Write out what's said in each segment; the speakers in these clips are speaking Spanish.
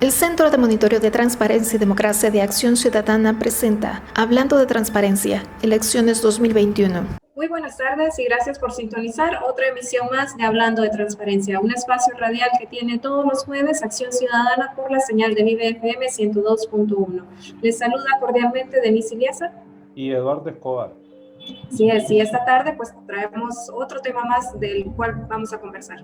El Centro de Monitoreo de Transparencia y Democracia de Acción Ciudadana presenta Hablando de Transparencia, Elecciones 2021. Muy buenas tardes y gracias por sintonizar otra emisión más de Hablando de Transparencia, un espacio radial que tiene todos los jueves Acción Ciudadana por la señal de Vive FM 102.1. Les saluda cordialmente Denise Iliasa y Eduardo Escobar. Sí es, y esta tarde pues traemos otro tema más del cual vamos a conversar.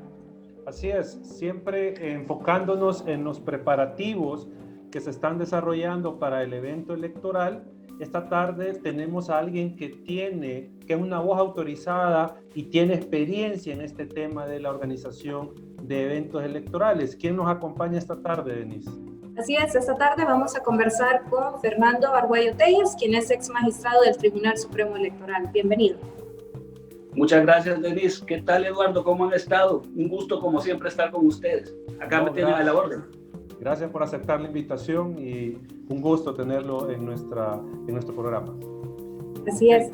Así es, siempre enfocándonos en los preparativos que se están desarrollando para el evento electoral. Esta tarde tenemos a alguien que es una voz autorizada y tiene experiencia en este tema de la organización de eventos electorales. ¿Quién nos acompaña esta tarde, Denise? Así es, esta tarde vamos a conversar con Fernando Arguello Telles, quien es ex magistrado del Tribunal Supremo Electoral. Bienvenido. Muchas gracias, Denise. ¿Qué tal, Eduardo? ¿Cómo han estado? Un gusto, como siempre, estar con ustedes. Acá me tienen a la orden. Gracias por aceptar la invitación y un gusto tenerlo en nuestro programa. Así es.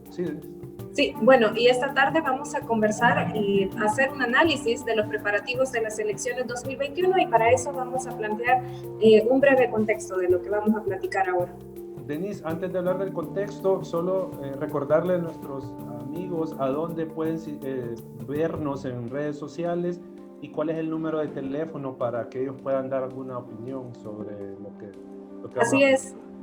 Sí. Sí, bueno, y esta tarde vamos a conversar y hacer un análisis de los preparativos de las elecciones 2021 y para eso vamos a plantear un breve contexto de lo que vamos a platicar ahora. Denise, antes de hablar del contexto, solo recordarle a nuestros amigos a dónde pueden vernos en redes sociales y cuál es el número de teléfono para que ellos puedan dar alguna opinión sobre lo que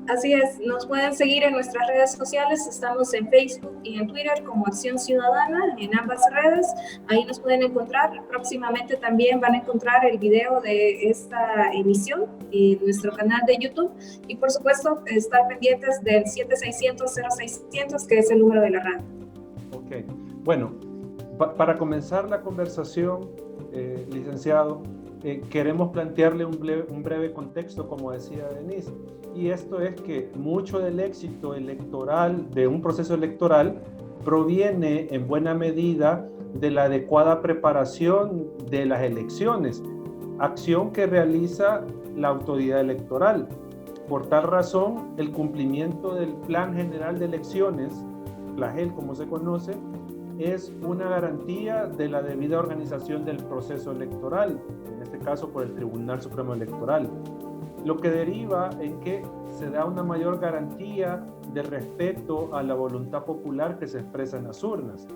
Así es, nos pueden seguir en nuestras redes sociales, estamos en Facebook y en Twitter como Acción Ciudadana, en ambas redes, ahí nos pueden encontrar. Próximamente también van a encontrar el video de esta emisión en nuestro canal de YouTube y por supuesto estar pendientes del 7600-0600 que es el número de la radio. Ok, bueno, para comenzar la conversación, licenciado, queremos plantearle un breve contexto, como decía Denise, y esto es que mucho del éxito electoral, de un proceso electoral, proviene en buena medida de la adecuada preparación de las elecciones, acción que realiza la autoridad electoral. Por tal razón, el cumplimiento del Plan General de Elecciones, PLAGEL como se conoce, es una garantía de la debida organización del proceso electoral, en este caso por el Tribunal Supremo Electoral, lo que deriva en que se da una mayor garantía de respeto a la voluntad popular que se expresa en las urnas.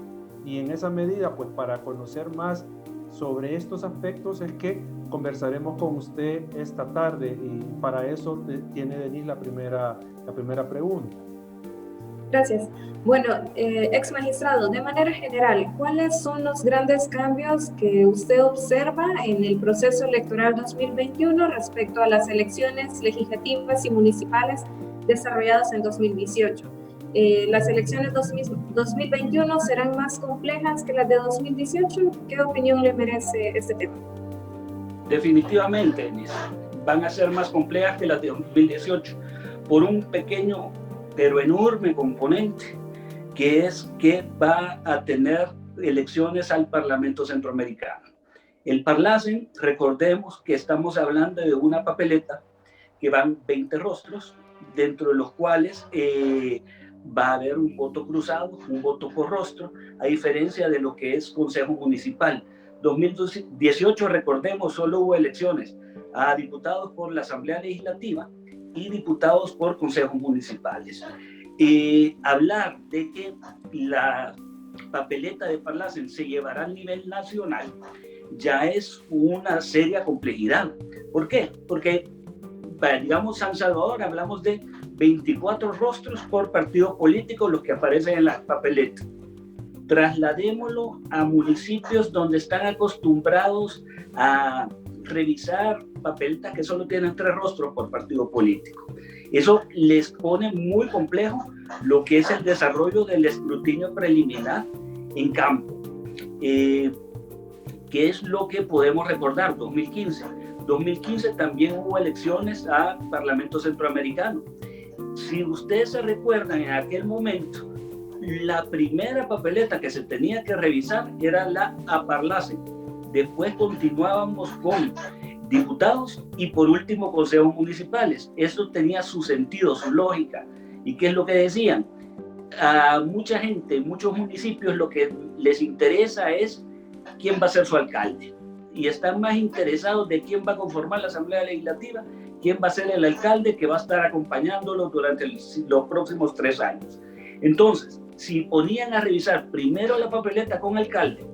Y en esa medida, pues para conocer más sobre estos aspectos es que conversaremos con usted esta tarde y para eso tiene Denise la primera pregunta. Gracias. Bueno, ex magistrado, de manera general, ¿cuáles son los grandes cambios que usted observa en el proceso electoral 2021 respecto a las elecciones legislativas y municipales desarrolladas en 2018? ¿Las elecciones 2021 serán más complejas que las de 2018? ¿Qué opinión le merece este tema? Definitivamente, van a ser más complejas que las de 2018 por un pequeño pero enorme componente, que es que va a tener elecciones al Parlamento Centroamericano. El Parlacen, recordemos que estamos hablando de una papeleta que van 20 rostros, dentro de los cuales va a haber un voto cruzado, un voto por rostro, a diferencia de lo que es Consejo Municipal. 2018, recordemos, solo hubo elecciones a diputados por la Asamblea Legislativa y diputados por consejos municipales. Hablar de que la papeleta de Parlacen se llevará a nivel nacional ya es una seria complejidad. ¿Por qué? Porque, digamos, San Salvador hablamos de 24 rostros por partido político, los que aparecen en la papeleta. Trasladémoslo a municipios donde están acostumbrados a revisar papeletas que solo tienen 3 rostros por partido político. Eso les pone muy complejo lo que es el desarrollo del escrutinio preliminar en campo. ¿Qué es lo que podemos recordar? 2015 también hubo elecciones a Parlamento Centroamericano. Si ustedes se recuerdan, en aquel momento, la primera papeleta que se tenía que revisar era la a Parlacen. Después continuábamos con diputados y por último consejos municipales. Eso tenía su sentido, su lógica. ¿Y qué es lo que decían? A mucha gente, muchos municipios, lo que les interesa es quién va a ser su alcalde. y están más interesados de quién va a conformar la Asamblea Legislativa, quién va a ser el alcalde que va a estar acompañándolo durante los próximos 3 años. Entonces, si ponían a revisar primero la papeleta con alcalde,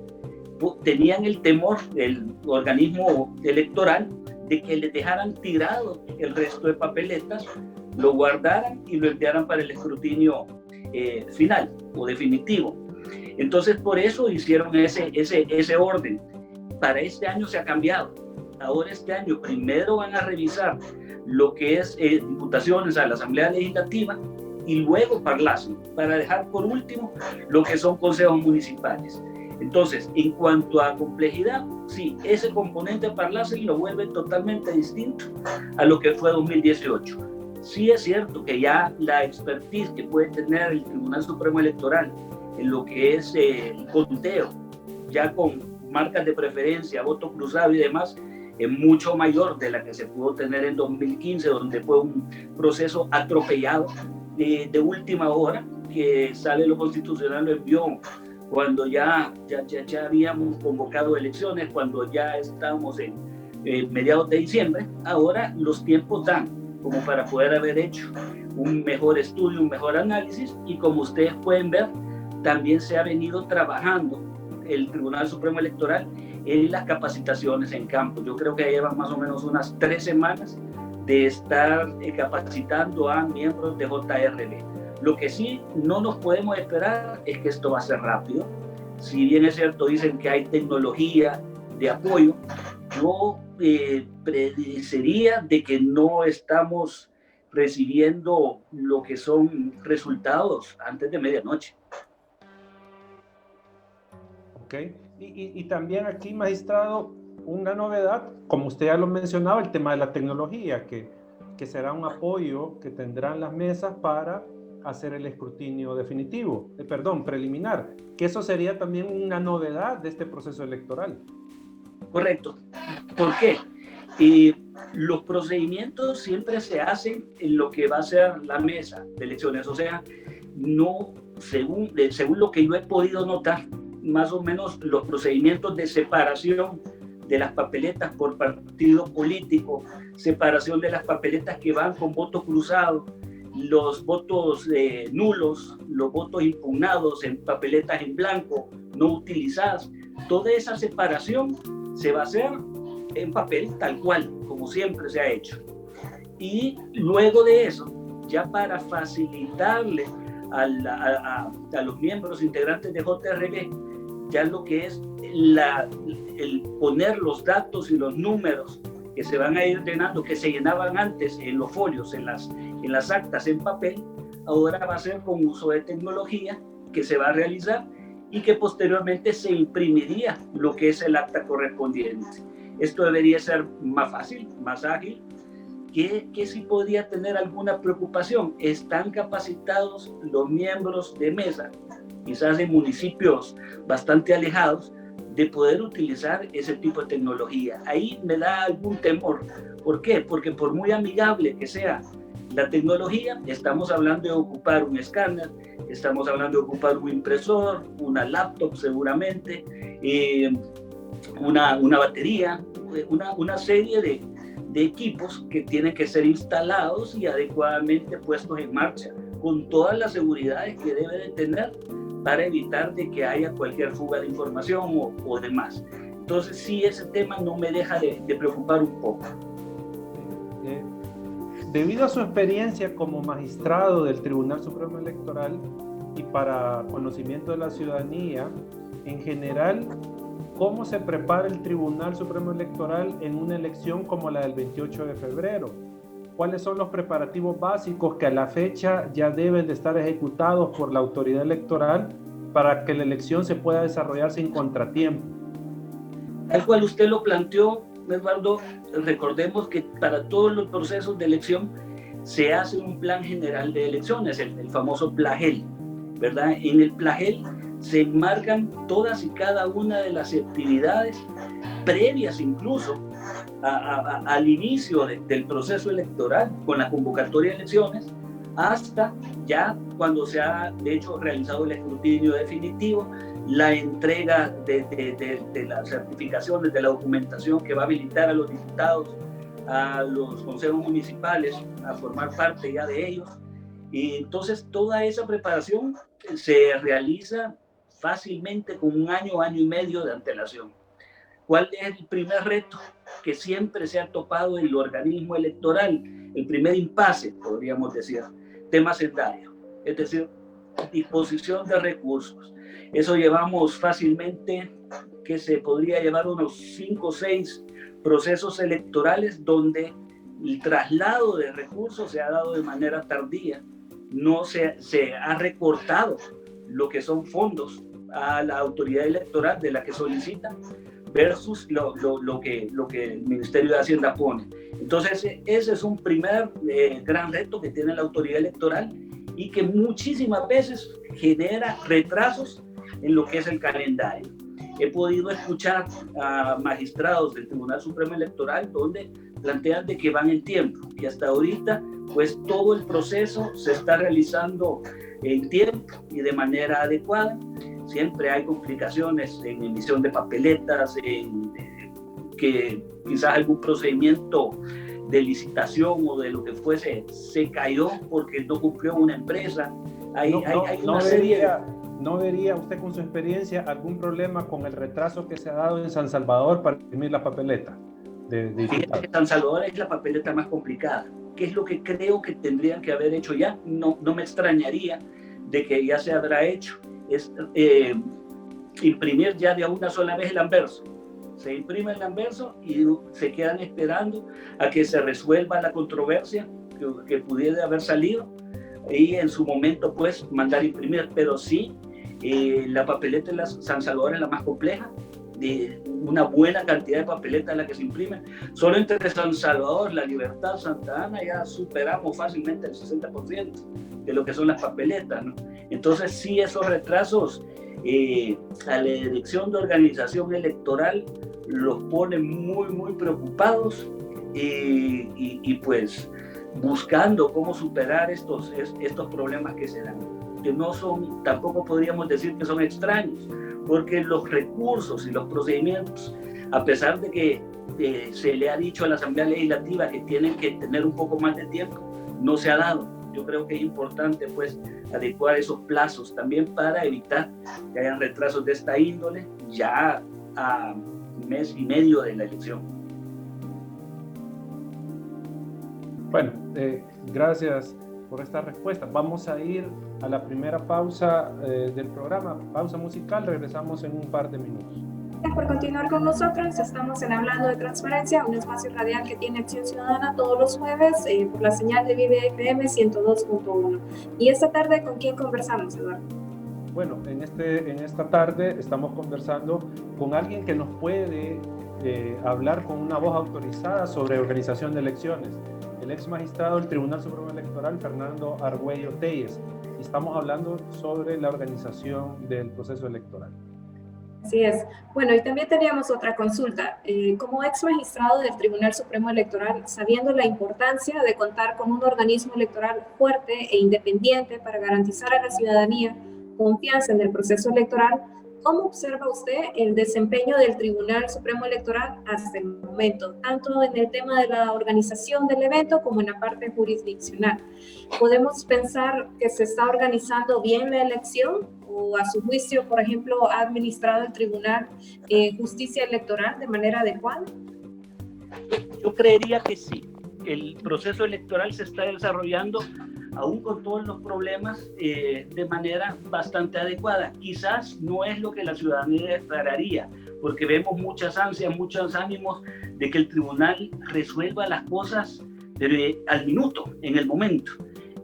tenían el temor del organismo electoral de que les dejaran tirado el resto de papeletas, lo guardaran y lo enviaran para el escrutinio final o definitivo. Entonces, por eso hicieron ese orden. Para este año se ha cambiado. Ahora este año primero van a revisar lo que es diputaciones a la Asamblea Legislativa y luego Parlacen, para dejar por último lo que son consejos municipales. Entonces, en cuanto a complejidad, sí, ese componente Parlacen lo vuelve totalmente distinto a lo que fue 2018. Sí es cierto que ya la expertise que puede tener el Tribunal Supremo Electoral en lo que es el conteo, ya con marcas de preferencia, voto cruzado y demás, es mucho mayor de la que se pudo tener en 2015, donde fue un proceso atropellado de última hora, que sale lo constitucional, lo envió cuando ya habíamos convocado elecciones, cuando ya estábamos en mediados de diciembre. Ahora los tiempos dan como para poder haber hecho un mejor estudio, un mejor análisis, y como ustedes pueden ver, también se ha venido trabajando el Tribunal Supremo Electoral en las capacitaciones en campo. Yo creo que llevan más o menos unas 3 semanas de estar capacitando a miembros de JRB. Lo que sí no nos podemos esperar es que esto va a ser rápido. Si bien es cierto, dicen que hay tecnología de apoyo, yo predeciría de que no estamos recibiendo lo que son resultados antes de medianoche. Ok, y también aquí, magistrado, una novedad, como usted ya lo mencionaba, el tema de la tecnología, que será un apoyo que tendrán las mesas para hacer el escrutinio definitivo, preliminar, que eso sería también una novedad de este proceso electoral. Correcto. ¿Por qué? Los procedimientos siempre se hacen en lo que va a ser la mesa de elecciones, o sea, no, según lo que yo he podido notar, más o menos los procedimientos de separación de las papeletas por partido político, separación de las papeletas que van con voto cruzado, los votos nulos, los votos impugnados en papeletas en blanco, no utilizadas, toda esa separación se va a hacer en papel tal cual, como siempre se ha hecho. Y luego de eso, ya para facilitarle a los miembros integrantes de JRB, ya lo que es el poner los datos y los números que se van a ir llenando, que se llenaban antes en los folios, en las actas en papel, ahora va a ser con uso de tecnología que se va a realizar y que posteriormente se imprimiría lo que es el acta correspondiente. Esto debería ser más fácil, más ágil. ¿Qué sí podría tener alguna preocupación? Están capacitados los miembros de mesa, quizás en municipios bastante alejados, de poder utilizar ese tipo de tecnología. Ahí me da algún temor. ¿Por qué? Porque por muy amigable que sea la tecnología, estamos hablando de ocupar un escáner, estamos hablando de ocupar un impresor, una laptop seguramente, una batería, una serie de equipos que tienen que ser instalados y adecuadamente puestos en marcha, con todas las seguridades que debe de tener para evitar de que haya cualquier fuga de información o demás. Entonces sí, ese tema no me deja de preocupar un poco. Debido a su experiencia como magistrado del Tribunal Supremo Electoral y para conocimiento de la ciudadanía, en general, ¿cómo se prepara el Tribunal Supremo Electoral en una elección como la del 28 de febrero? ¿Cuáles son los preparativos básicos que a la fecha ya deben de estar ejecutados por la autoridad electoral para que la elección se pueda desarrollar sin contratiempo? Tal cual usted lo planteó, Eduardo, recordemos que para todos los procesos de elección se hace un plan general de elecciones, el famoso PLAGEL, ¿verdad? En el PLAGEL se enmarcan todas y cada una de las actividades previas incluso al inicio del proceso electoral, con la convocatoria de elecciones, hasta ya cuando se ha de hecho realizado el escrutinio definitivo, la entrega de las certificaciones, de la documentación que va a habilitar a los diputados, a los consejos municipales a formar parte ya de ellos. Y entonces toda esa preparación se realiza fácilmente con un año y medio de antelación. ¿Cuál es el primer reto que siempre se ha topado en el organismo electoral? El primer impasse, podríamos decir, tema sendario, es decir, disposición de recursos. Eso llevamos fácilmente, que se podría llevar unos 5 o 6 procesos electorales donde el traslado de recursos se ha dado de manera tardía. No se ha recortado lo que son fondos a la autoridad electoral de la que solicitan versus lo que el Ministerio de Hacienda pone. Entonces, ese es un primer gran reto que tiene la autoridad electoral y que muchísimas veces genera retrasos en lo que es el calendario. He podido escuchar a magistrados del Tribunal Supremo Electoral donde plantean de que van en tiempo, que hasta ahorita pues todo el proceso se está realizando en tiempo y de manera adecuada. Siempre hay complicaciones en emisión de papeletas, en que quizás algún procedimiento de licitación o de lo que fuese se cayó porque no cumplió una empresa. Hay una serie. ¿No vería usted con su experiencia algún problema con el retraso que se ha dado en San Salvador para imprimir la papeleta? Fíjate que San Salvador es la papeleta más complicada. ¿Qué es lo que creo que tendrían que haber hecho ya? No me extrañaría de que ya se habrá hecho. Es imprimir ya de una sola vez el anverso. Se imprime el anverso y se quedan esperando a que se resuelva la controversia que pudiera haber salido y en su momento pues mandar imprimir. Pero sí, la papeleta de San Salvador es la más compleja, de una buena cantidad de papeletas la que se imprimen. Solo entre San Salvador, La Libertad, Santa Ana ya superamos fácilmente el 60% de lo que son las papeletas, ¿no? Entonces sí, esos retrasos a la Dirección de Organización Electoral los pone muy preocupados y pues buscando cómo superar estos problemas que se dan, que no son, tampoco podríamos decir que son extraños, porque los recursos y los procedimientos, a pesar de que se le ha dicho a la Asamblea Legislativa que tienen que tener un poco más de tiempo, no se ha dado. Yo creo que es importante pues adecuar esos plazos también para evitar que hayan retrasos de esta índole ya a un mes y medio de la elección. Bueno, gracias por esta respuesta. Vamos a ir a la primera pausa del programa, pausa musical. Regresamos en un par de minutos. Gracias por continuar con nosotros. Estamos en Hablando de Transparencia, un espacio radial que tiene Acción Ciudadana todos los jueves por la señal de Vive FM 102.1. Y esta tarde, ¿con quién conversamos, Eduardo? Bueno, en esta tarde estamos conversando con alguien que nos puede hablar con una voz autorizada sobre organización de elecciones. El ex magistrado del Tribunal Supremo Electoral, Fernando Argüello Telles. Estamos hablando sobre la organización del proceso electoral. Así es. Bueno, y también teníamos otra consulta. Como ex magistrado del Tribunal Supremo Electoral, sabiendo la importancia de contar con un organismo electoral fuerte e independiente para garantizar a la ciudadanía confianza en el proceso electoral, ¿cómo observa usted el desempeño del Tribunal Supremo Electoral hasta el momento, tanto en el tema de la organización del evento como en la parte jurisdiccional? ¿Podemos pensar que se está organizando bien la elección o a su juicio, por ejemplo, ha administrado el Tribunal Justicia Electoral de manera adecuada? Yo creería que sí. El proceso electoral se está desarrollando aún con todos los problemas de manera bastante adecuada. Quizás no es lo que la ciudadanía esperaría, porque vemos muchas ansias, muchos ánimos de que el tribunal resuelva las cosas al minuto, en el momento.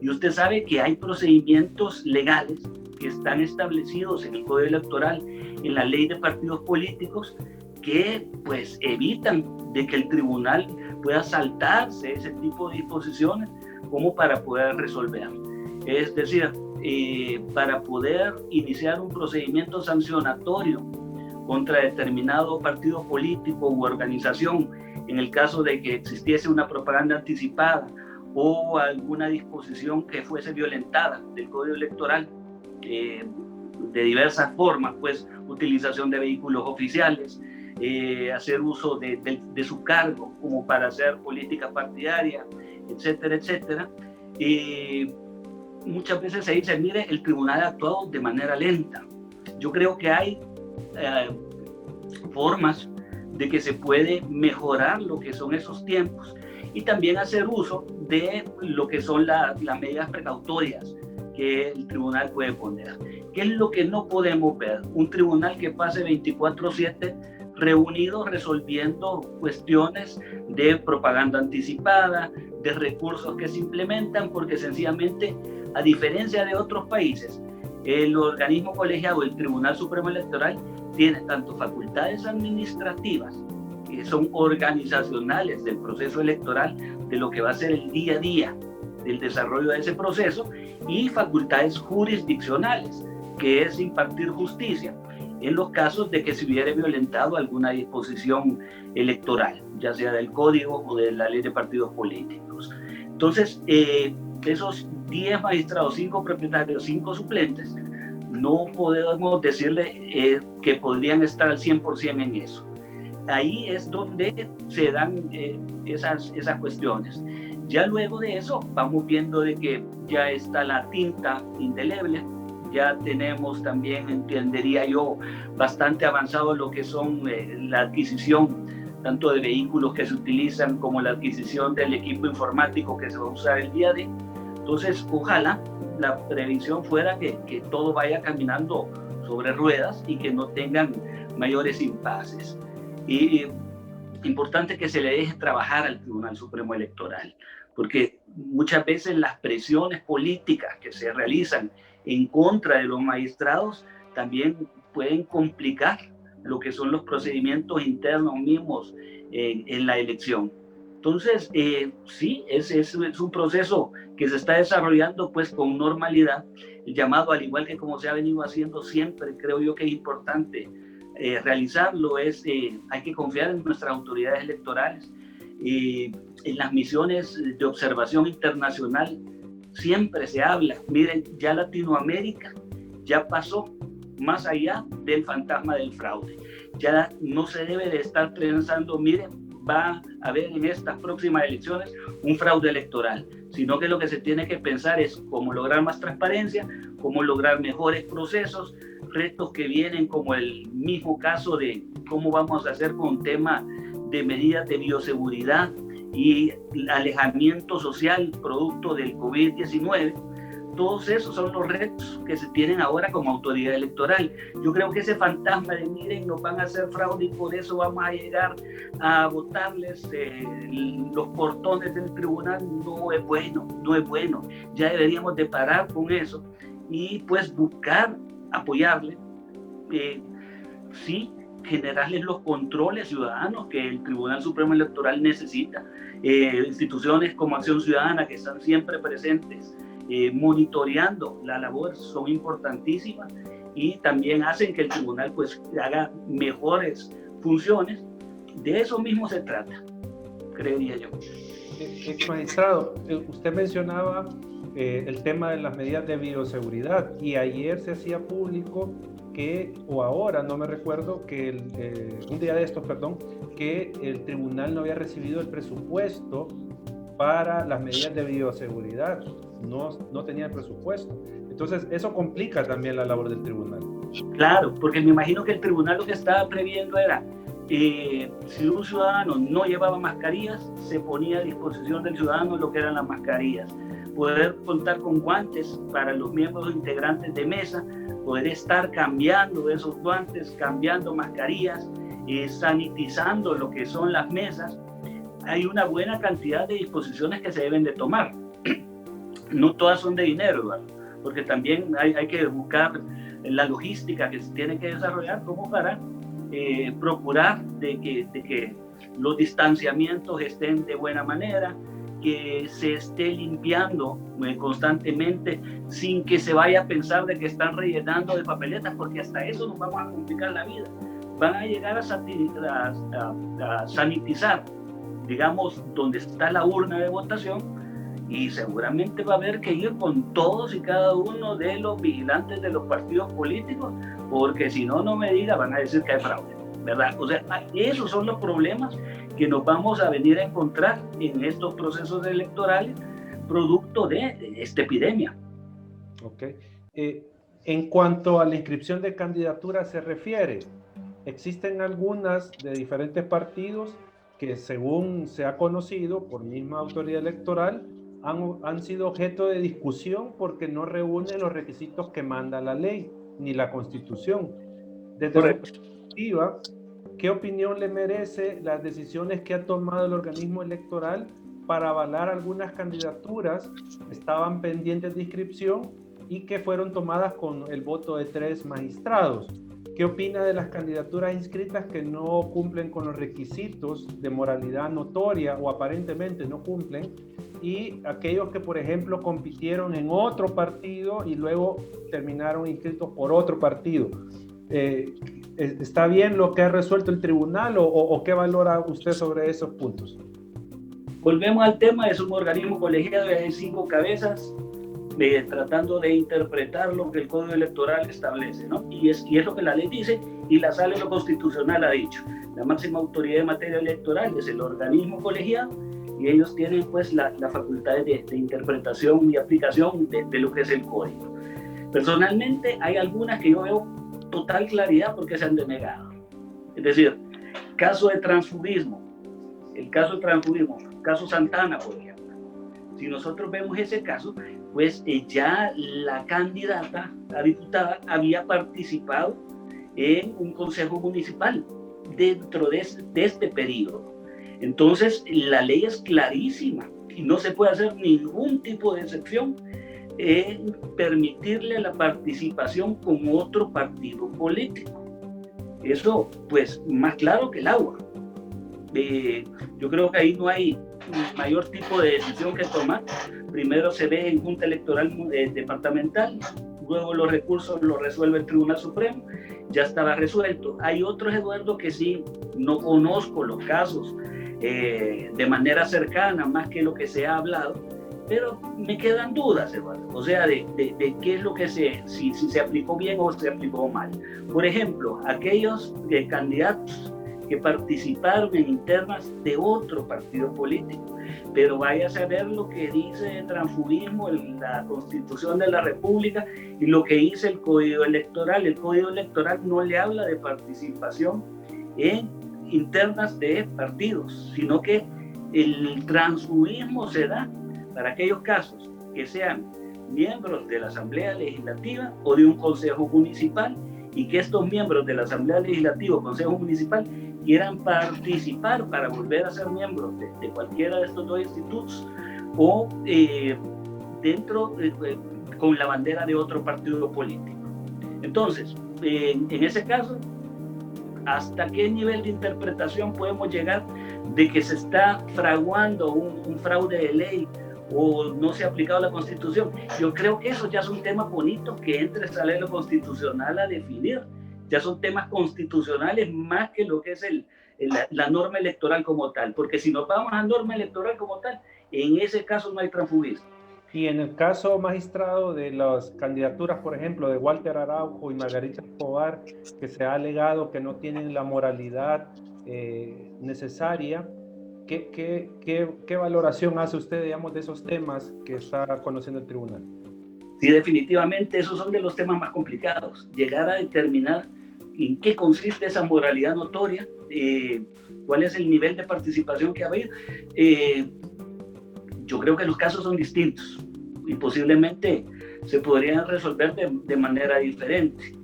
Y usted sabe que hay procedimientos legales que están establecidos en el Código Electoral, en la Ley de Partidos Políticos, que pues evitan de que el tribunal pueda saltarse ese tipo de disposiciones como para poder resolver. Es decir, para poder iniciar un procedimiento sancionatorio contra determinado partido político u organización, en el caso de que existiese una propaganda anticipada o alguna disposición que fuese violentada del Código Electoral, de diversas formas, pues utilización de vehículos oficiales, hacer uso de su cargo como para hacer política partidaria, etcétera, etcétera. Muchas veces se dice, mire, el tribunal ha actuado de manera lenta. Yo creo que hay formas de que se puede mejorar lo que son esos tiempos y también hacer uso de lo que son las medidas precautorias que el tribunal puede poner. ¿Qué es lo que no podemos ver? Un tribunal que pase 24/7 reunido resolviendo cuestiones de propaganda anticipada, de recursos que se implementan, porque sencillamente, a diferencia de otros países, el organismo colegiado, el Tribunal Supremo Electoral, tiene tanto facultades administrativas, que son organizacionales del proceso electoral, de lo que va a ser el día a día del desarrollo de ese proceso, y facultades jurisdiccionales, que es impartir justicia en los casos de que se hubiera violentado alguna disposición electoral, ya sea del código o de la ley de partidos políticos. Entonces, esos 10 magistrados, 5 propietarios, 5 suplentes, no podemos decirle que podrían estar al 100% en eso. Ahí es donde se dan esas cuestiones. Ya luego de eso vamos viendo de que ya está la tinta indeleble, ya tenemos también, entendería yo, bastante avanzado lo que son la adquisición tanto de vehículos que se utilizan como la adquisición del equipo informático que se va a usar el día de. Entonces, ojalá la previsión fuera que todo vaya caminando sobre ruedas y que no tengan mayores impases. Y importante que se le deje trabajar al Tribunal Supremo Electoral, porque muchas veces las presiones políticas que se realizan en contra de los magistrados también pueden complicar lo que son los procedimientos internos mismos en la elección. Entonces, sí, es un proceso que se está desarrollando pues con normalidad. El llamado, al igual que como se ha venido haciendo siempre, creo yo que es importante realizarlo, hay que confiar en nuestras autoridades electorales. En las misiones de observación internacional siempre se habla, miren, ya Latinoamérica ya pasó más allá del fantasma del fraude. Ya no se debe de estar pensando, miren, va a haber en estas próximas elecciones un fraude electoral, sino que lo que se tiene que pensar es cómo lograr más transparencia, cómo lograr mejores procesos, retos que vienen como el mismo caso de cómo vamos a hacer con un tema de medidas de bioseguridad y alejamiento social producto del COVID-19. Todos esos son los retos que se tienen ahora como autoridad electoral. Yo creo que ese fantasma de miren, nos van a hacer fraude y por eso vamos a llegar a botarles los portones del tribunal, no es bueno, no es bueno. Ya deberíamos de parar con eso y pues buscar apoyarle, sí, generarles los controles ciudadanos que el Tribunal Supremo Electoral necesita. Instituciones como Acción Ciudadana, que están siempre presentes monitoreando la labor, son importantísimas y también hacen que el tribunal pues haga mejores funciones. De eso mismo se trata, creería yo. Magistrado, usted mencionaba el tema de las medidas de bioseguridad y ayer se hacía público que, o ahora, no me recuerdo, que un día de estos, perdón, que el tribunal no había recibido el presupuesto para las medidas de bioseguridad, no tenía el presupuesto. Entonces, eso complica también la labor del tribunal. Claro, porque me imagino que el tribunal lo que estaba previendo era, si un ciudadano no llevaba mascarillas, se ponía a disposición del ciudadano lo que eran las mascarillas. Poder contar con guantes para los miembros integrantes de mesa, poder estar cambiando esos guantes, cambiando mascarillas, sanitizando lo que son las mesas. Hay una buena cantidad de disposiciones que se deben de tomar. No todas son de dinero, ¿verdad? Porque también hay que buscar la logística que se tiene que desarrollar como para procurar de que los distanciamientos estén de buena manera, que se esté limpiando constantemente sin que se vaya a pensar de que están rellenando de papeletas, porque hasta eso nos vamos a complicar la vida. Van a llegar a sanitizar, digamos, donde está la urna de votación y seguramente va a haber que ir con todos y cada uno de los vigilantes de los partidos políticos, porque si no, no me diga, van a decir que hay fraude, ¿verdad? O sea, esos son los problemas que nos vamos a venir a encontrar en estos procesos electorales producto de esta epidemia. Ok. En cuanto a la inscripción de candidaturas se refiere, existen algunas de diferentes partidos que, según se ha conocido por misma autoridad electoral, han sido objeto de discusión porque no reúnen los requisitos que manda la ley ni la Constitución. Desde Correcto. su perspectiva, ¿qué opinión le merece las decisiones que ha tomado el organismo electoral para avalar algunas candidaturas que estaban pendientes de inscripción y que fueron tomadas con el voto de 3 magistrados? ¿Qué opina de las candidaturas inscritas que no cumplen con los requisitos de moralidad notoria o aparentemente no cumplen? Y aquellos que, por ejemplo, compitieron en otro partido y luego terminaron inscritos por otro partido. ¿Está bien lo que ha resuelto el tribunal o qué valora usted sobre esos puntos? Volvemos al tema, es un organismo colegiado de 5 cabezas, tratando de interpretar lo que el Código Electoral establece, ¿no? Y es lo que la ley dice, y la Sala de lo Constitucional ha dicho. La máxima autoridad en materia electoral es el organismo colegiado, y ellos tienen pues la facultad de interpretación y aplicación de lo que es el código. Personalmente hay algunas que yo veo total claridad porque se han denegado. Es decir, caso de transfugismo, caso Santana, por ejemplo. Si nosotros vemos ese caso, pues ya la candidata a diputada había participado en un consejo municipal dentro de este periodo. Entonces, la ley es clarísima y no se puede hacer ningún tipo de excepción en permitirle la participación con otro partido político. Eso, pues, más claro que el agua. Yo creo que ahí no hay mayor tipo de decisión que tomar. Primero se ve en Junta Electoral Departamental, luego los recursos los resuelve el Tribunal Supremo, ya estaba resuelto. Hay otros, Eduardo, que sí, no conozco los casos de manera cercana, más que lo que se ha hablado, pero me quedan dudas, Eduardo, o sea, de qué es lo que si se aplicó bien o se aplicó mal. Por ejemplo, aquellos candidatos que participaron en internas de otro partido político, pero vaya a saber lo que dice el transfugismo, la Constitución de la República y lo que dice el Código Electoral. El Código Electoral no le habla de participación en internas de partidos, sino que el transfugismo se da para aquellos casos que sean miembros de la Asamblea Legislativa o de un Consejo Municipal, y que estos miembros de la Asamblea Legislativa o Consejo Municipal quieran participar para volver a ser miembros de cualquiera de estos 2 institutos o dentro con la bandera de otro partido político. Entonces, en ese caso, ¿hasta qué nivel de interpretación podemos llegar de que se está fraguando un fraude de ley o no se ha aplicado la Constitución? Yo creo que eso ya son temas bonitos que entre esa ley constitucional a definir. Ya son temas constitucionales más que lo que es la norma electoral como tal, porque si nos vamos a norma electoral como tal, en ese caso no hay transfugismo. Y en el caso, magistrado, de las candidaturas, por ejemplo, de Walter Araujo y Margarita Escobar, que se ha alegado que no tienen la moralidad necesaria, ¿qué valoración hace usted, digamos, de esos temas que está conociendo el tribunal? Sí, definitivamente esos son de los temas más complicados. Llegar a determinar en qué consiste esa moralidad notoria, cuál es el nivel de participación que ha habido. Yo creo que los casos son distintos y posiblemente se podrían resolver de manera diferente.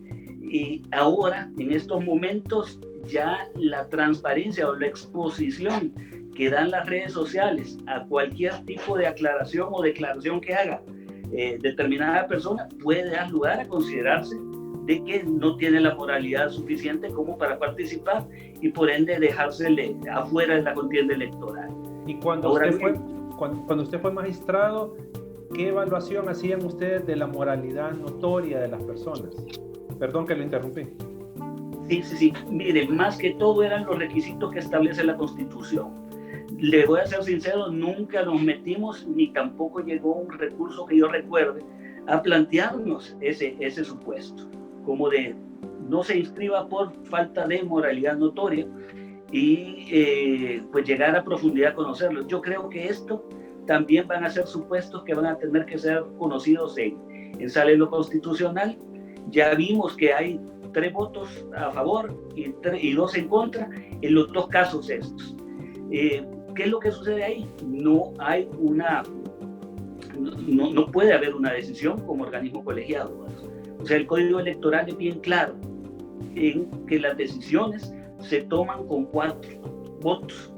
Y ahora, en estos momentos, ya la transparencia o la exposición que dan las redes sociales a cualquier tipo de aclaración o declaración que haga determinada persona puede dar lugar a considerarse de que no tiene la moralidad suficiente como para participar y por ende dejársele afuera de la contienda electoral. Y cuando usted fue magistrado, ¿qué evaluación hacían ustedes de la moralidad notoria de las personas? Perdón que lo interrumpí. Sí. Miren, más que todo eran los requisitos que establece la Constitución. Le voy a ser sincero, nunca nos metimos ni tampoco llegó un recurso que yo recuerde a plantearnos ese supuesto, como de no se inscriba por falta de moralidad notoria y pues llegar a profundidad a conocerlo. Yo creo que esto también van a ser supuestos que van a tener que ser conocidos en sala de lo constitucional. Ya vimos que hay 3 votos a favor y 2 en contra en los 2 casos estos. ¿Qué es lo que sucede ahí? No puede haber una decisión como organismo colegiado. O sea, el Código Electoral es bien claro en que las decisiones se toman con 4 votos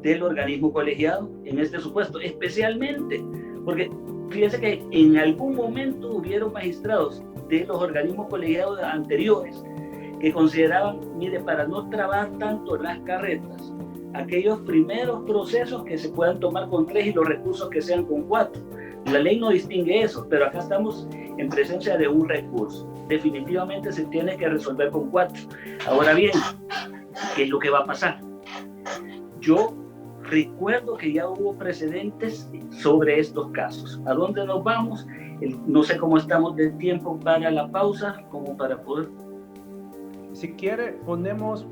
del organismo colegiado en este supuesto, especialmente porque fíjense que en algún momento hubieron magistrados de los organismos colegiados anteriores que consideraban, mire, para no trabar tanto las carretas, aquellos primeros procesos que se puedan tomar con 3 y los recursos que sean con 4. La ley no distingue eso, pero acá estamos en presencia de un recurso. Definitivamente se tiene que resolver con 4. Ahora bien, ¿qué es lo que va a pasar? Yo recuerdo que ya hubo precedentes sobre estos casos. ¿A dónde nos vamos? No sé cómo estamos de tiempo para la pausa, como para poder... Si quiere, ponemos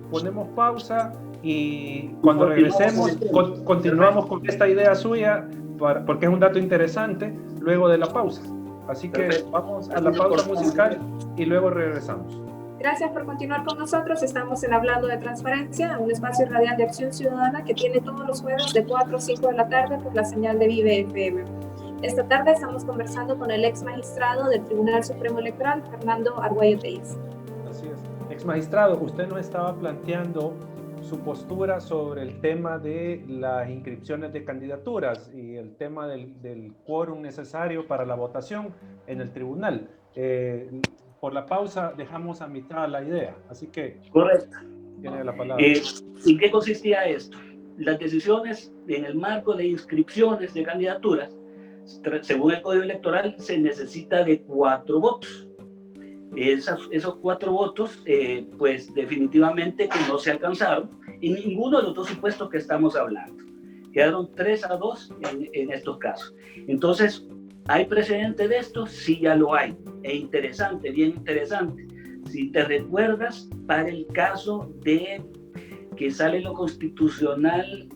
pausa y cuando regresemos continuamos con esta idea suya, porque es un dato interesante, luego de la pausa. Así que vamos a la pausa musical y luego regresamos. Gracias por continuar con nosotros. Estamos en Hablando de Transparencia, un espacio radial de acción ciudadana que tiene todos los jueves de 4 a 5 de la tarde por la señal de Vive FM. Esta tarde estamos conversando con el ex magistrado del Tribunal Supremo Electoral, Fernando Arguello Tellez. Así es. Ex magistrado, usted nos estaba planteando su postura sobre el tema de las inscripciones de candidaturas y el tema del quórum necesario para la votación en el tribunal. Por la pausa dejamos a mitad la idea, así que... Correcto. Tiene la palabra. ¿En qué consistía esto? Las decisiones en el marco de inscripciones de candidaturas, según el Código Electoral, se necesita de 4 votos. Esos 4 votos, pues definitivamente que no se alcanzaron en ninguno de los 2 supuestos que estamos hablando. Quedaron 3-2 en estos casos. Entonces, ¿hay precedente de esto? Sí, ya lo hay. E interesante, bien interesante. Si te recuerdas, para el caso de que Sala de lo Constitucional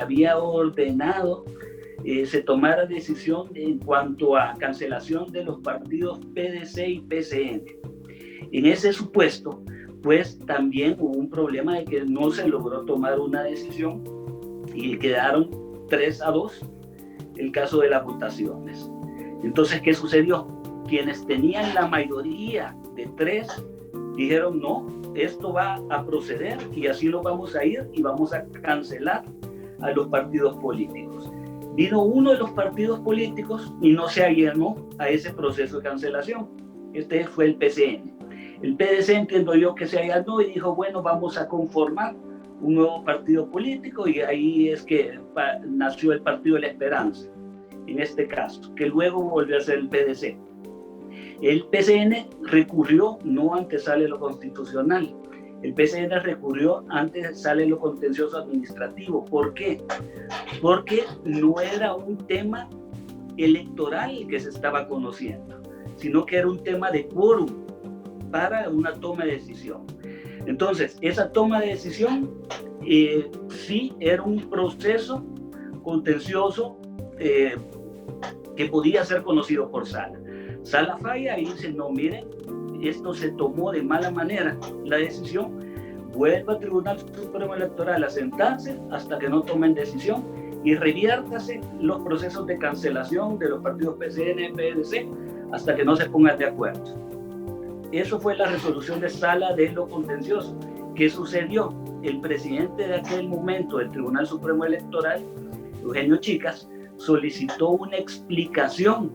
había ordenado se tomara decisión en cuanto a cancelación de los partidos PDC y PCN. En ese supuesto, pues también hubo un problema de que no se logró tomar una decisión y quedaron 3-2 el caso de las votaciones. Entonces, ¿qué sucedió? Quienes tenían la mayoría de 3 dijeron no, esto va a proceder y así lo vamos a ir y vamos a cancelar a los partidos políticos. Vino uno de los partidos políticos y no se allanó a ese proceso de cancelación. Este fue el PCN. El PDC entiendo yo que se allanó y dijo, bueno, vamos a conformar un nuevo partido político y ahí es que nació el Partido de la Esperanza, en este caso, que luego volvió a ser el PDC. El PCN recurrió no ante Sala de lo Constitucional, el PCN recurrió ante Sala de lo Contencioso Administrativo. ¿Por qué? Porque no era un tema electoral que se estaba conociendo, sino que era un tema de quórum para una toma de decisión. Entonces, esa toma de decisión sí era un proceso contencioso que podía ser conocido por Sala. Sala falla y dice, no, miren, esto se tomó de mala manera, la decisión, vuelve al Tribunal Supremo Electoral a sentarse hasta que no tomen decisión y reviértase los procesos de cancelación de los partidos PCN y PDC hasta que no se pongan de acuerdo. Eso fue la resolución de Sala de lo Contencioso. ¿Qué sucedió? El presidente de aquel momento del Tribunal Supremo Electoral, Eugenio Chicas, solicitó una explicación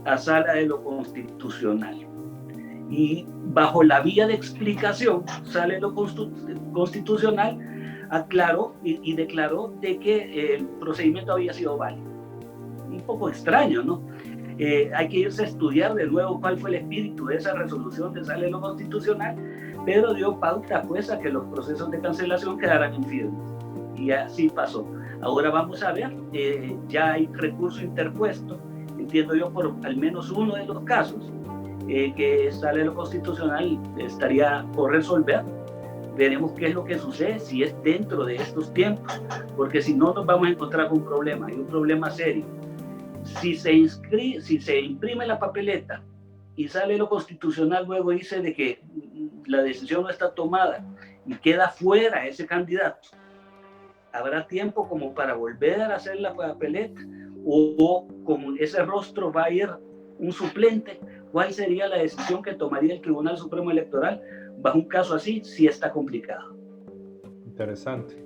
a Sala de lo Constitucional. Y bajo la vía de explicación, Sala de lo Constitucional aclaró y declaró de que el procedimiento había sido válido. Un poco extraño, ¿no? Hay que irse a estudiar de nuevo cuál fue el espíritu de esa resolución de Sala de lo Constitucional, pero dio pauta pues a que los procesos de cancelación quedaran en firme. Y así pasó. Ahora vamos a ver, ya hay recurso interpuesto, entiendo yo, por al menos uno de los casos, que esta ley constitucional estaría por resolver. Veremos qué es lo que sucede, si es dentro de estos tiempos, porque si no nos vamos a encontrar con un problema, y un problema serio. Si se imprime la papeleta y sale lo constitucional, luego dice de que la decisión no está tomada y queda fuera ese candidato, ¿habrá tiempo como para volver a hacer la papeleta? O como ese rostro va a ir un suplente, ¿cuál sería la decisión que tomaría el Tribunal Supremo Electoral bajo un caso así? Sí está complicado. Interesante.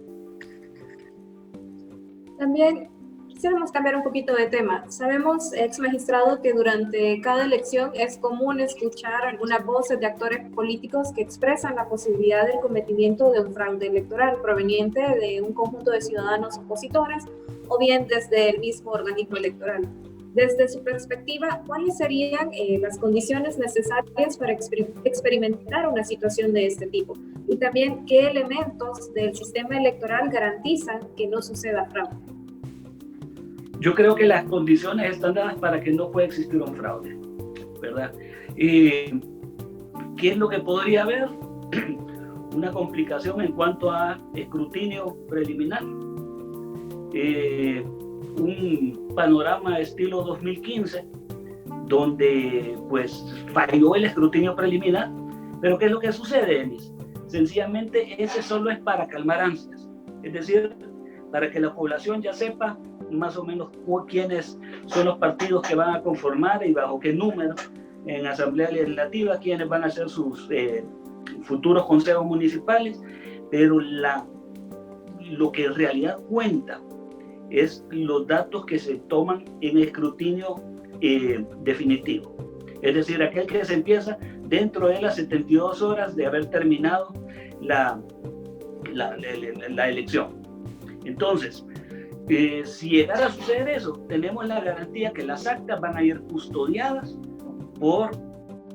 También quisiéramos cambiar un poquito de tema. Sabemos, ex magistrado, que durante cada elección es común escuchar algunas voces de actores políticos que expresan la posibilidad del cometimiento de un fraude electoral proveniente de un conjunto de ciudadanos opositores o bien desde el mismo organismo electoral. Desde su perspectiva, ¿cuáles serían las condiciones necesarias para experimentar una situación de este tipo? Y también, ¿qué elementos del sistema electoral garantizan que no suceda fraude? Yo creo que las condiciones están dadas para que no pueda existir un fraude, ¿verdad? ¿Qué es lo que podría haber? Una complicación en cuanto a escrutinio preliminar. Un panorama estilo 2015, donde pues falló el escrutinio preliminar. Pero ¿qué es lo que sucede, Denis? Sencillamente ese solo es para calmar ansias, es decir, para que la población ya sepa más o menos quiénes son los partidos que van a conformar y bajo qué número en Asamblea Legislativa, quiénes van a ser sus futuros consejos municipales, pero lo que en realidad cuenta es los datos que se toman en escrutinio definitivo. Es decir, aquel que se empieza dentro de las 72 horas de haber terminado la elección. Entonces, si llegara a suceder eso, tenemos la garantía que las actas van a ir custodiadas por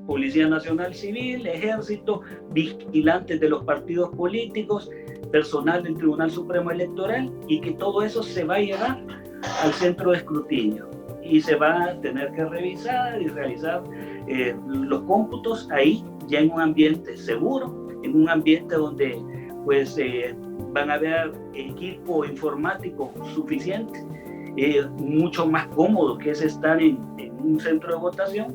Policía Nacional Civil, Ejército, vigilantes de los partidos políticos, personal del Tribunal Supremo Electoral, y que todo eso se va a llevar al centro de escrutinio y se va a tener que revisar y realizar los cómputos ahí ya en un ambiente seguro, en un ambiente donde pues van a haber equipo informático suficiente, mucho más cómodo que es estar en un centro de votación,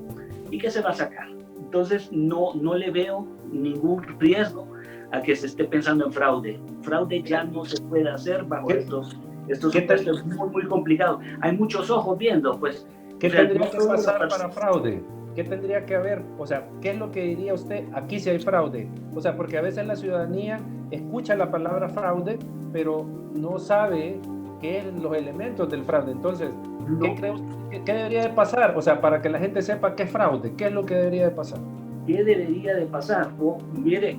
y que se va a sacar. Entonces no le veo ningún riesgo a que se esté pensando en fraude. Fraude ya no se puede hacer bajo estos supuestos muy, muy complicados. Hay muchos ojos viendo, pues. ¿Qué tendría que pasar para fraude? ¿Qué tendría que haber? O sea, ¿qué es lo que diría usted? Aquí sí hay fraude. O sea, porque a veces la ciudadanía escucha la palabra fraude, pero no sabe qué son los elementos del fraude. Entonces, ¿qué cree usted? ¿Qué debería de pasar? O sea, para que la gente sepa qué es fraude, ¿qué es lo que debería de pasar? ¿Qué debería de pasar? Mire,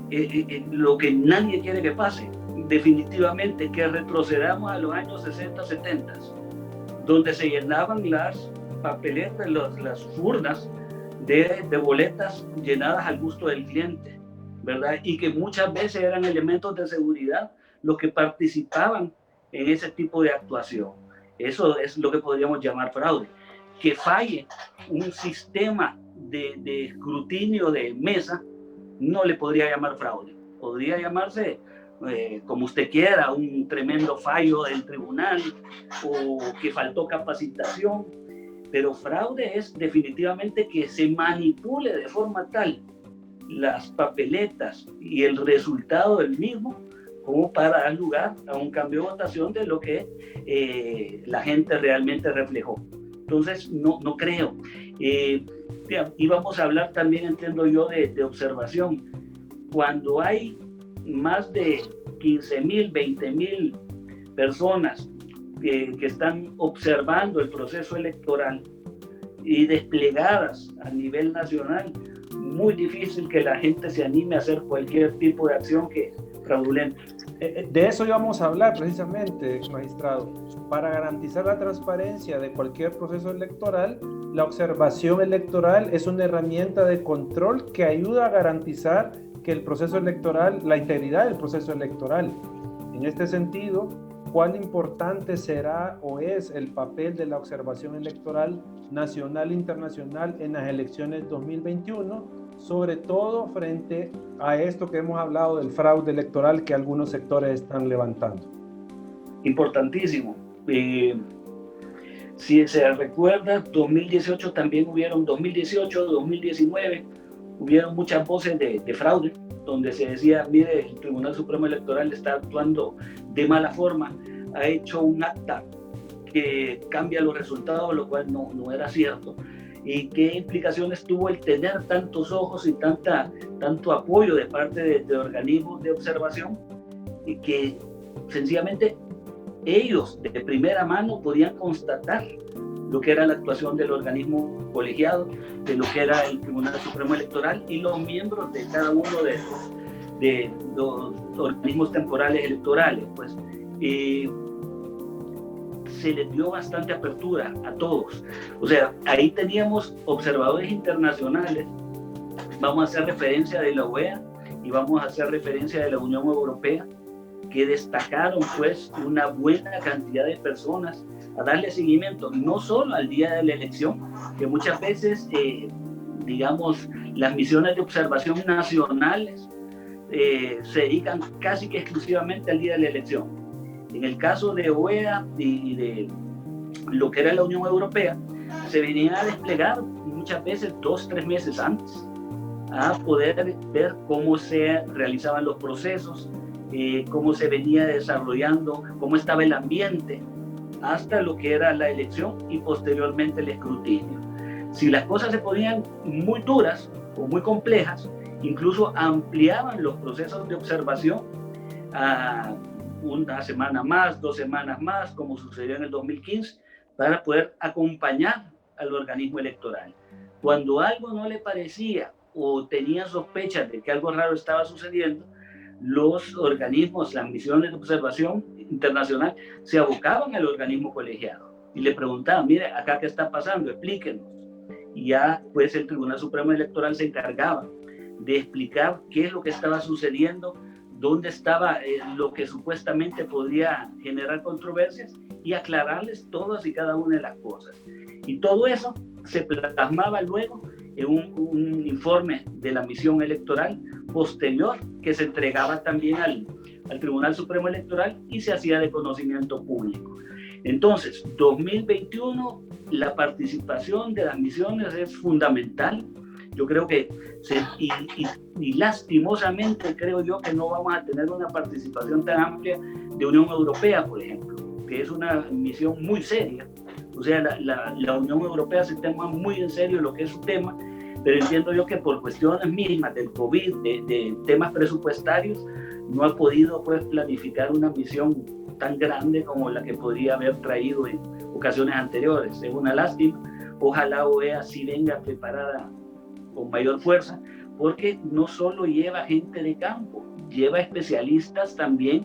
lo que nadie quiere que pase, definitivamente, que retrocedamos a los años 60, 70, donde se llenaban las papeletas, las urnas de boletas llenadas al gusto del cliente, ¿verdad? Y que muchas veces eran elementos de seguridad los que participaban en ese tipo de actuación. Eso es lo que podríamos llamar fraude. Que falle un sistema de escrutinio de mesa no le podría llamar fraude. Podría llamarse, como usted quiera, un tremendo fallo del tribunal o que faltó capacitación. Pero fraude es definitivamente que se manipule de forma tal las papeletas y el resultado del mismo como para dar lugar a un cambio de votación de lo que la gente realmente reflejó. Entonces, no creo. Íbamos a hablar también, entiendo yo, de observación. Cuando hay más de 15,000, 20,000 personas que están observando el proceso electoral y desplegadas a nivel nacional, muy difícil que la gente se anime a hacer cualquier tipo de acción que fraudulenta. De eso íbamos a hablar precisamente, magistrado. Para garantizar la transparencia de cualquier proceso electoral, la observación electoral es una herramienta de control que ayuda a garantizar que el proceso electoral, la integridad del proceso electoral. En este sentido, cuán importante será o es el papel de la observación electoral nacional e internacional en las elecciones 2021, sobre todo frente a esto que hemos hablado del fraude electoral que algunos sectores están levantando. Importantísimo. Si se recuerda, 2018 también hubieron, 2018, 2019, hubieron muchas voces de fraude, donde se decía, mire, el Tribunal Supremo Electoral está actuando de mala forma, ha hecho un acta que cambia los resultados, lo cual no era cierto. ¿Y qué implicaciones tuvo el tener tantos ojos y tanto apoyo de parte de organismos de observación? Y que sencillamente ellos de primera mano podían constatar lo que era la actuación del organismo colegiado, de lo que era el Tribunal Supremo Electoral y los miembros de cada uno de los organismos temporales electorales. Pues se les dio bastante apertura a todos. O sea, ahí teníamos observadores internacionales, vamos a hacer referencia de la OEA y vamos a hacer referencia de la Unión Europea, que destacaron pues una buena cantidad de personas a darle seguimiento, no solo al día de la elección, que muchas veces, digamos, las misiones de observación nacionales se dedican casi que exclusivamente al día de la elección. En el caso de OEA y de lo que era la Unión Europea, se venían a desplegar muchas veces 2-3 meses antes a poder ver cómo se realizaban los procesos, cómo se venía desarrollando, cómo estaba el ambiente, hasta lo que era la elección y posteriormente el escrutinio. Si las cosas se ponían muy duras o muy complejas, incluso ampliaban los procesos de observación a una semana más, 2 semanas más, como sucedió en el 2015, para poder acompañar al organismo electoral. Cuando algo no le parecía o tenía sospechas de que algo raro estaba sucediendo, los organismos, las misiones de observación internacional, se abocaban al organismo colegiado y le preguntaban, mire, acá qué está pasando, explíquenos. Y ya pues el Tribunal Supremo Electoral se encargaba de explicar qué es lo que estaba sucediendo, dónde estaba lo que supuestamente podría generar controversias y aclararles todas y cada una de las cosas. Y todo eso se plasmaba luego en un informe de la misión electoral posterior que se entregaba también al Tribunal Supremo Electoral y se hacía de conocimiento público. Entonces, 2021, la participación de las misiones es fundamental. Yo creo que, y lastimosamente creo yo que no vamos a tener una participación tan amplia de Unión Europea, por ejemplo, que es una misión muy seria. O sea, la Unión Europea se toma muy en serio lo que es su tema, pero entiendo yo que por cuestiones mismas del COVID, de temas presupuestarios, no ha podido pues planificar una misión tan grande como la que podría haber traído en ocasiones anteriores. Es una lástima. Ojalá OEA sí venga preparada con mayor fuerza, porque no solo lleva gente de campo, lleva especialistas también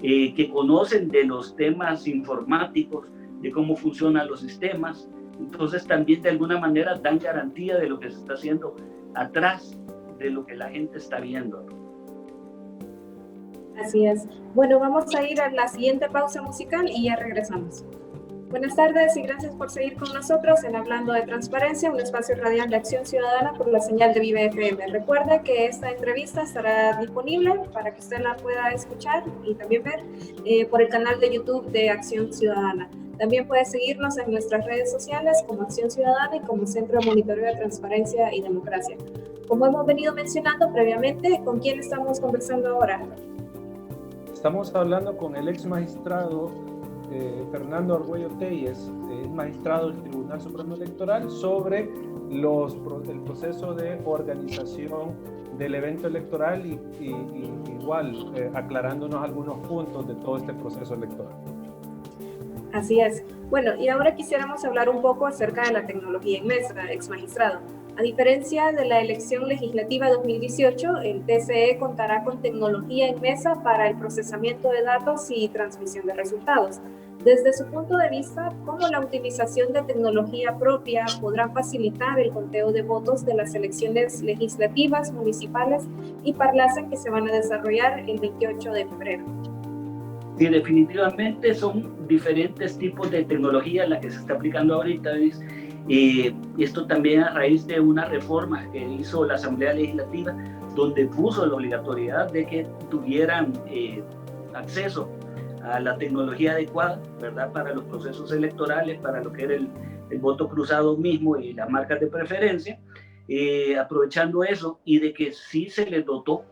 que conocen de los temas informáticos, de cómo funcionan los sistemas. Entonces también de alguna manera dan garantía de lo que se está haciendo atrás de lo que la gente está viendo. Así es. Bueno, vamos a ir a la siguiente pausa musical y ya regresamos. Buenas tardes y gracias por seguir con nosotros en Hablando de Transparencia, un espacio radial de Acción Ciudadana por la señal de Vive FM. Recuerde que esta entrevista estará disponible para que usted la pueda escuchar y también ver por el canal de YouTube de Acción Ciudadana. También puede seguirnos en nuestras redes sociales como Acción Ciudadana y como Centro de Monitoreo de Transparencia y Democracia. Como hemos venido mencionando previamente, ¿con quién estamos conversando ahora? Estamos hablando con el ex magistrado Fernando Arguello Telles, magistrado del Tribunal Supremo Electoral, sobre el proceso de organización del evento electoral y igual aclarándonos algunos puntos de todo este proceso electoral. Así es. Bueno, y ahora quisiéramos hablar un poco acerca de la tecnología en mesa, ex magistrado. A diferencia de la elección legislativa 2018, el TCE contará con tecnología en mesa para el procesamiento de datos y transmisión de resultados. Desde su punto de vista, ¿cómo la utilización de tecnología propia podrá facilitar el conteo de votos de las elecciones legislativas, municipales y parlacen que se van a desarrollar el 28 de febrero? Sí, definitivamente son diferentes tipos de tecnología la que se está aplicando ahorita, ¿ves? Esto también a raíz de una reforma que hizo la Asamblea Legislativa, donde puso la obligatoriedad de que tuvieran acceso a la tecnología adecuada, ¿verdad? Para los procesos electorales, para lo que era el voto cruzado mismo y las marcas de preferencia, aprovechando eso y de que sí se les dotó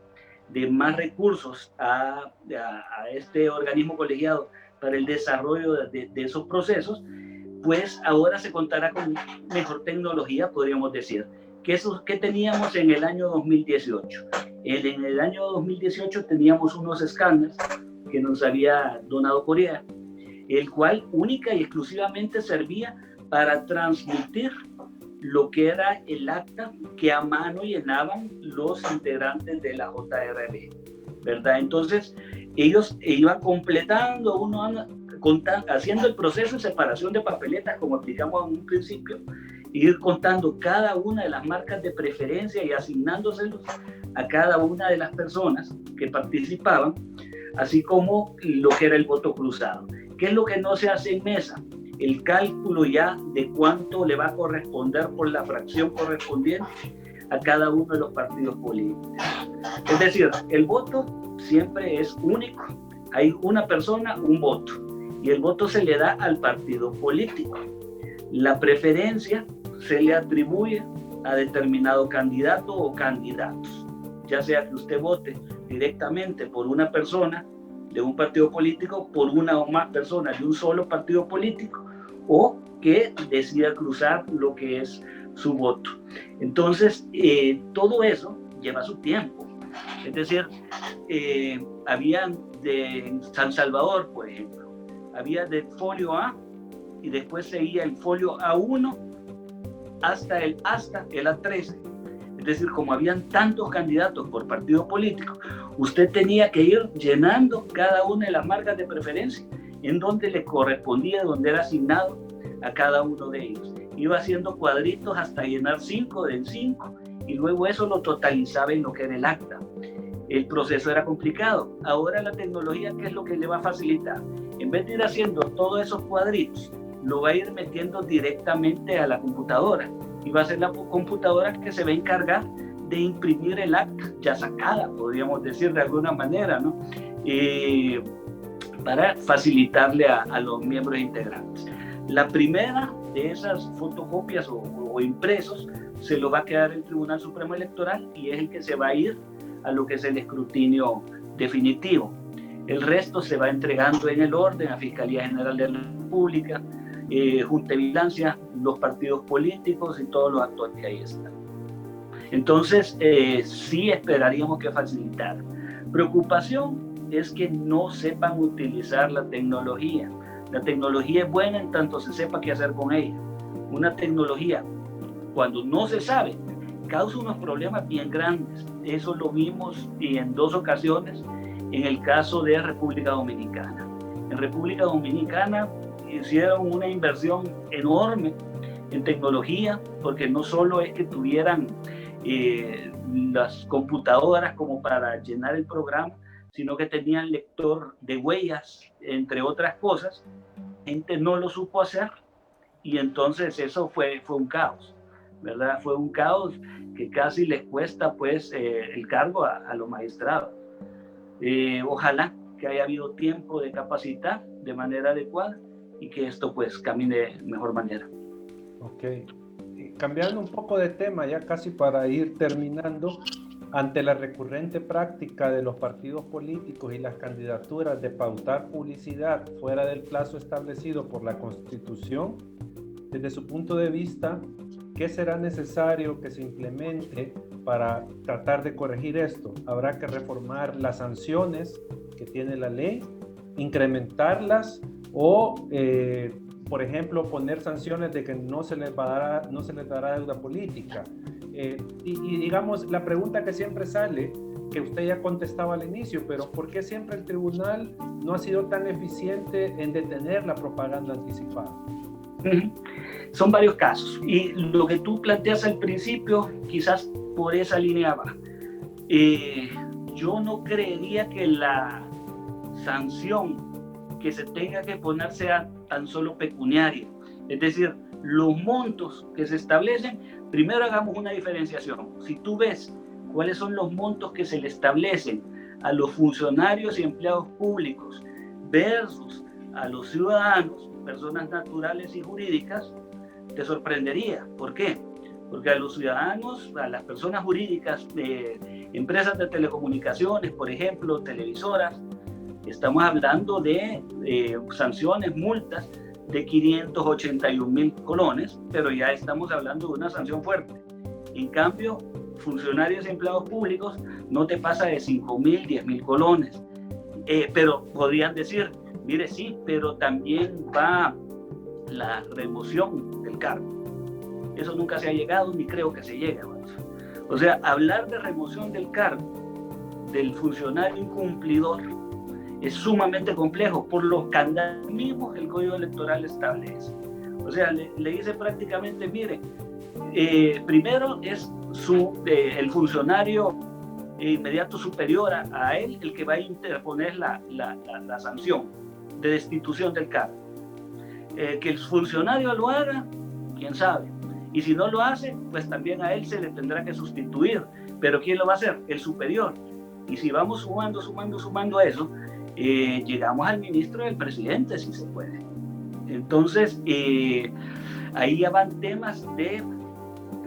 de más recursos a este organismo colegiado para el desarrollo de esos procesos, pues ahora se contará con mejor tecnología, podríamos decir. ¿Qué teníamos en el año 2018? En el año 2018 teníamos unos escáneres que nos había donado Corea, el cual única y exclusivamente servía para transmitir lo que era el acta que a mano llenaban los integrantes de la JRB, ¿verdad? Entonces, ellos iban completando, haciendo el proceso de separación de papeletas, como explicamos en un principio, ir contando cada una de las marcas de preferencia y asignándoselos a cada una de las personas que participaban, así como lo que era el voto cruzado. ¿Qué es lo que no se hace en mesa? El cálculo ya de cuánto le va a corresponder por la fracción correspondiente a cada uno de los partidos políticos. Es decir, el voto siempre es único. Hay una persona, un voto, y el voto se le da al partido político. La preferencia se le atribuye a determinado candidato o candidatos, ya sea que usted vote directamente por una persona de un partido político, por una o más personas de un solo partido político, o que decida cruzar lo que es su voto. Entonces, todo eso lleva su tiempo. Es decir, había de San Salvador, por ejemplo, había del folio A y después seguía el folio A1 hasta el A13. Es decir, como habían tantos candidatos por partido político, usted tenía que ir llenando cada una de las marcas de preferencia en donde le correspondía, donde era asignado a cada uno de ellos. Iba haciendo cuadritos hasta llenar 5 de 5 y luego eso lo totalizaba en lo que era el acta. El proceso era complicado. Ahora la tecnología, ¿qué es lo que le va a facilitar? En vez de ir haciendo todos esos cuadritos, lo va a ir metiendo directamente a la computadora y va a ser la computadora que se va a encargar de imprimir el acta ya sacada, podríamos decir de alguna manera, ¿no? Para facilitarle a los miembros integrantes. La primera de esas fotocopias o impresos se lo va a quedar el Tribunal Supremo Electoral y es el que se va a ir a lo que es el escrutinio definitivo. El resto se va entregando en el orden a Fiscalía General de la República, Junta de Vigilancia, los partidos políticos y todos los actores que ahí están. Entonces, sí esperaríamos que facilitara. Preocupación es que no sepan utilizar la tecnología. La tecnología es buena en tanto se sepa qué hacer con ella. Una tecnología, cuando no se sabe, causa unos problemas bien grandes. Eso lo vimos en 2 ocasiones en el caso de República Dominicana. En República Dominicana hicieron una inversión enorme en tecnología, porque no solo es que tuvieran las computadoras como para llenar el programa, sino que tenían lector de huellas, entre otras cosas. La gente no lo supo hacer y entonces eso fue un caos, ¿verdad? Fue un caos que casi les cuesta pues el cargo a los magistrados. Ojalá que haya habido tiempo de capacitar de manera adecuada y que esto pues camine de mejor manera. Ok. Cambiando un poco de tema, ya casi para ir terminando, ante la recurrente práctica de los partidos políticos y las candidaturas de pautar publicidad fuera del plazo establecido por la Constitución, desde su punto de vista, ¿qué será necesario que se implemente para tratar de corregir esto? ¿Habrá que reformar las sanciones que tiene la ley, incrementarlas o, por ejemplo, poner sanciones de que no se les dará deuda política? Y digamos, la pregunta que siempre sale, que usted ya contestaba al inicio, pero ¿por qué siempre el tribunal no ha sido tan eficiente en detener la propaganda anticipada? Son varios casos y lo que tú planteas al principio quizás por esa línea va. Yo no creería que la sanción que se tenga que poner sea tan solo pecuniaria. Es decir, los montos que se establecen, primero hagamos una diferenciación. Si tú ves cuáles son los montos que se le establecen a los funcionarios y empleados públicos versus a los ciudadanos, personas naturales y jurídicas, te sorprendería. ¿Por qué? Porque a los ciudadanos, a las personas jurídicas, empresas de telecomunicaciones, por ejemplo, televisoras, estamos hablando de sanciones, multas de 581,000 colones, pero ya estamos hablando de una sanción fuerte. En cambio, funcionarios y empleados públicos no te pasa de 5,000, 10,000 colones. Pero podrían decir, mire, sí, pero también va la remoción del cargo. Eso nunca se ha llegado, ni creo que se llegue. O sea, hablar de remoción del cargo del funcionario incumplidor es sumamente complejo por los candados mismos que el Código Electoral establece. O sea, le dice prácticamente, mire, primero es el funcionario inmediato superior a él el que va a interponer la sanción de destitución del cargo. Que el funcionario lo haga, quién sabe. Y si no lo hace, pues también a él se le tendrá que sustituir. Pero ¿quién lo va a hacer? El superior. Y si vamos sumando a eso, llegamos al ministro del presidente, si se puede. Entonces, ahí ya van temas de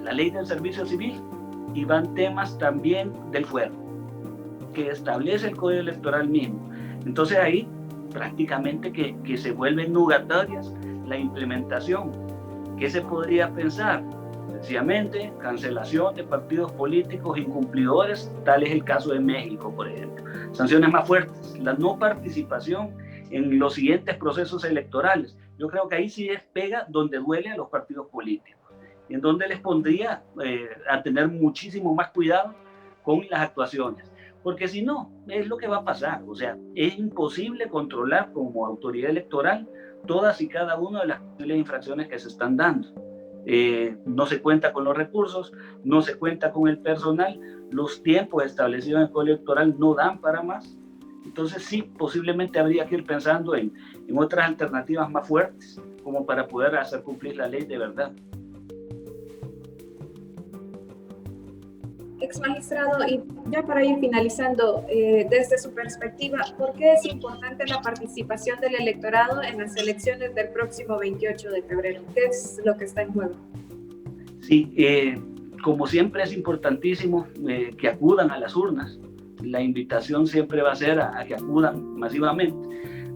la ley del servicio civil y van temas también del fuero, que establece el Código Electoral mismo. Entonces ahí prácticamente que se vuelven nugatorias la implementación. ¿Qué se podría pensar? Sencillamente cancelación de partidos políticos incumplidores, tal es el caso de México, por ejemplo. Sanciones más fuertes, la no participación en los siguientes procesos electorales. Yo creo que ahí sí es pega donde duele a los partidos políticos, en donde les pondría a tener muchísimo más cuidado con las actuaciones, porque si no, es lo que va a pasar. O sea, es imposible controlar como autoridad electoral todas y cada una de las infracciones que se están dando. No se cuenta con los recursos, no se cuenta con el personal, los tiempos establecidos en el Código Electoral no dan para más. Entonces sí, posiblemente habría que ir pensando en otras alternativas más fuertes, como para poder hacer cumplir la ley de verdad. Ex magistrado, y ya para ir finalizando, desde su perspectiva, ¿por qué es importante la participación del electorado en las elecciones del próximo 28 de febrero? ¿Qué es lo que está en juego? Sí, como siempre es importantísimo que acudan a las urnas. La invitación siempre va a ser a que acudan masivamente.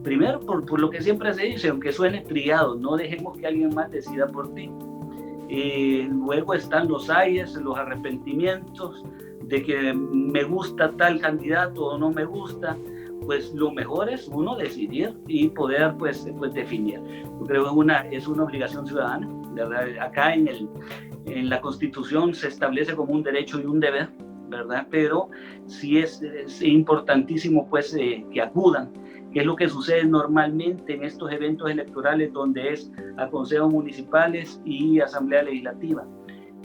Primero, por lo que siempre se dice, aunque suene trillado, no dejemos que alguien más decida por ti. Luego están los ayes, los arrepentimientos de que me gusta tal candidato o no me gusta. Pues lo mejor es uno decidir y poder pues definir. Yo creo que es una obligación ciudadana, ¿verdad? Acá en la Constitución se establece como un derecho y un deber, ¿verdad? Pero sí es importantísimo pues que acudan, que es lo que sucede normalmente en estos eventos electorales donde es a consejos municipales y asamblea legislativa,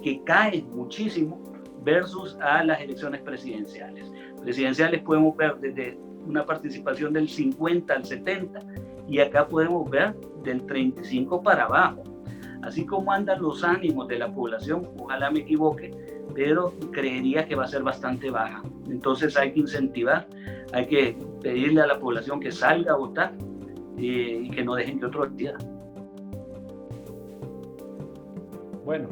que cae muchísimo versus a las elecciones presidenciales. Presidenciales podemos ver desde una participación del 50 al 70 y acá podemos ver del 35 para abajo. Así como andan los ánimos de la población, ojalá me equivoque, pero creería que va a ser bastante baja. Entonces hay que incentivar, hay que pedirle a la población que salga a votar y que no dejen que otro decida. Bueno,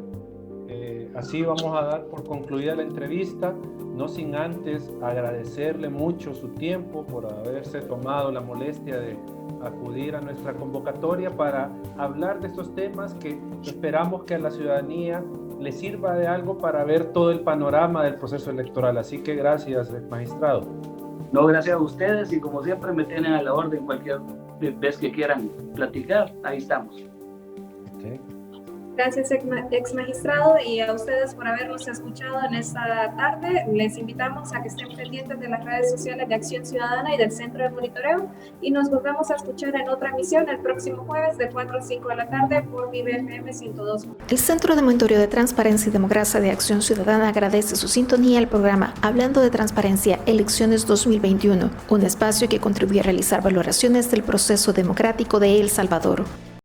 así vamos a dar por concluida la entrevista, no sin antes agradecerle mucho su tiempo por haberse tomado la molestia de acudir a nuestra convocatoria para hablar de estos temas que esperamos que a la ciudadanía le sirva de algo para ver todo el panorama del proceso electoral. Así que gracias, magistrado. No, gracias a ustedes y como siempre me tienen a la orden cualquier vez que quieran platicar, ahí estamos. Okay. Gracias, ex magistrado, y a ustedes por habernos escuchado en esta tarde. Les invitamos a que estén pendientes de las redes sociales de Acción Ciudadana y del Centro de Monitoreo, y nos volvemos a escuchar en otra emisión el próximo jueves de 4 a 5 de la tarde por Vive FM 102. El Centro de Monitoreo de Transparencia y Democracia de Acción Ciudadana agradece su sintonía al programa Hablando de Transparencia, Elecciones 2021, un espacio que contribuye a realizar valoraciones del proceso democrático de El Salvador.